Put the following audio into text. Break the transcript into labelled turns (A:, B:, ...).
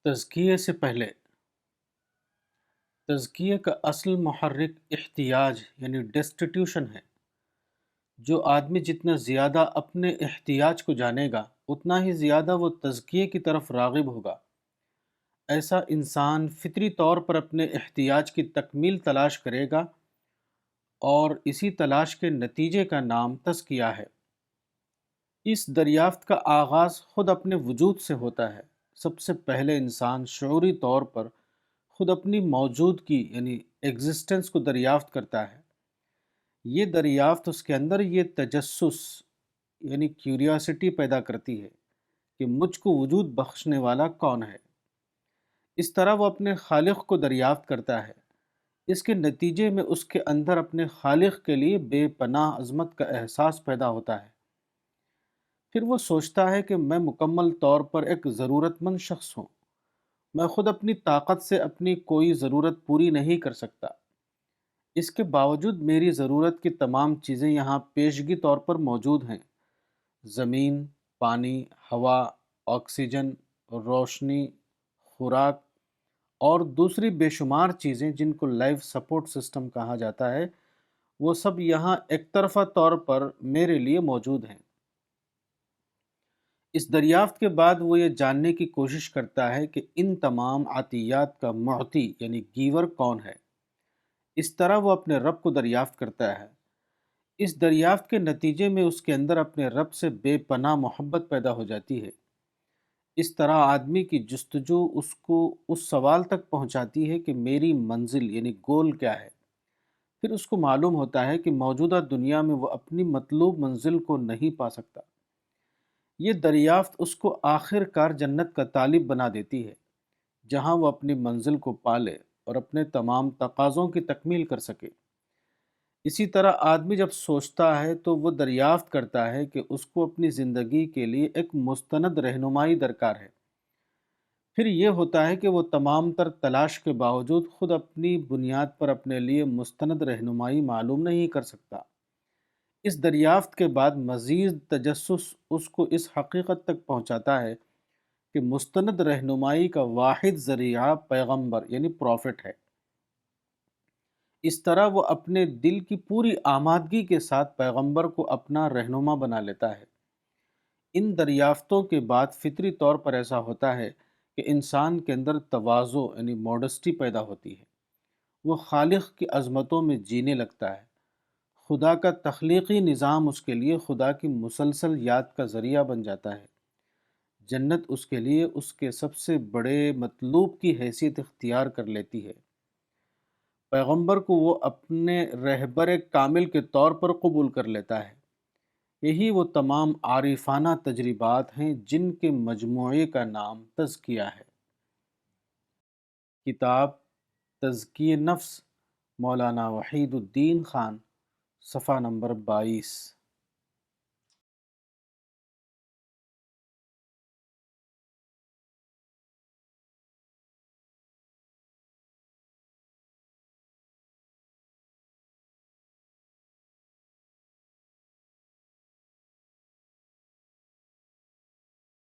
A: تزکیے سے پہلے تزکیے کا اصل محرک احتیاج یعنی ڈیسٹیٹیوشن ہے۔ جو آدمی جتنا زیادہ اپنے احتیاج کو جانے گا اتنا ہی زیادہ وہ تزکیے کی طرف راغب ہوگا۔ ایسا انسان فطری طور پر اپنے احتیاج کی تکمیل تلاش کرے گا اور اسی تلاش کے نتیجے کا نام تزکیہ ہے۔ اس دریافت کا آغاز خود اپنے وجود سے ہوتا ہے۔ سب سے پہلے انسان شعوری طور پر خود اپنی موجودگی یعنی ایگزسٹنس کو دریافت کرتا ہے۔ یہ دریافت اس کے اندر یہ تجسس یعنی کیوریاسٹی پیدا کرتی ہے کہ مجھ کو وجود بخشنے والا کون ہے۔ اس طرح وہ اپنے خالق کو دریافت کرتا ہے۔ اس کے نتیجے میں اس کے اندر اپنے خالق کے لیے بے پناہ عظمت کا احساس پیدا ہوتا ہے۔ پھر وہ سوچتا ہے کہ میں مکمل طور پر ایک ضرورت مند شخص ہوں۔ میں خود اپنی طاقت سے اپنی کوئی ضرورت پوری نہیں کر سکتا۔ اس کے باوجود میری ضرورت کی تمام چیزیں یہاں پیشگی طور پر موجود ہیں۔ زمین، پانی، ہوا، آکسیجن، روشنی، خوراک اور دوسری بے شمار چیزیں جن کو لائف سپورٹ سسٹم کہا جاتا ہے، وہ سب یہاں ایک طرفہ طور پر میرے لیے موجود ہیں۔ اس دریافت کے بعد وہ یہ جاننے کی کوشش کرتا ہے کہ ان تمام عطیات کا معطی یعنی گیور کون ہے۔ اس طرح وہ اپنے رب کو دریافت کرتا ہے۔ اس دریافت کے نتیجے میں اس کے اندر اپنے رب سے بے پناہ محبت پیدا ہو جاتی ہے۔ اس طرح آدمی کی جستجو اس کو اس سوال تک پہنچاتی ہے کہ میری منزل یعنی گول کیا ہے۔ پھر اس کو معلوم ہوتا ہے کہ موجودہ دنیا میں وہ اپنی مطلوب منزل کو نہیں پا سکتا۔ یہ دریافت اس کو آخر کار جنت کا طالب بنا دیتی ہے، جہاں وہ اپنی منزل کو پالے اور اپنے تمام تقاضوں کی تکمیل کر سکے۔ اسی طرح آدمی جب سوچتا ہے تو وہ دریافت کرتا ہے کہ اس کو اپنی زندگی کے لیے ایک مستند رہنمائی درکار ہے۔ پھر یہ ہوتا ہے کہ وہ تمام تر تلاش کے باوجود خود اپنی بنیاد پر اپنے لیے مستند رہنمائی معلوم نہیں کر سکتا۔ اس دریافت کے بعد مزید تجسس اس کو اس حقیقت تک پہنچاتا ہے کہ مستند رہنمائی کا واحد ذریعہ پیغمبر یعنی پروفٹ ہے۔ اس طرح وہ اپنے دل کی پوری آمادگی کے ساتھ پیغمبر کو اپنا رہنما بنا لیتا ہے۔ ان دریافتوں کے بعد فطری طور پر ایسا ہوتا ہے کہ انسان کے اندر تواضع یعنی موڈسٹی پیدا ہوتی ہے۔ وہ خالق کی عظمتوں میں جینے لگتا ہے۔ خدا کا تخلیقی نظام اس کے لیے خدا کی مسلسل یاد کا ذریعہ بن جاتا ہے۔ جنت اس کے لیے اس کے سب سے بڑے مطلوب کی حیثیت اختیار کر لیتی ہے۔ پیغمبر کو وہ اپنے رہبر کامل کے طور پر قبول کر لیتا ہے۔ یہی وہ تمام عارفانہ تجربات ہیں جن کے مجموعے کا نام تزکیہ ہے۔ کتاب تزکیہ نفس مولانا وحید الدین خان، صفحہ نمبر 22۔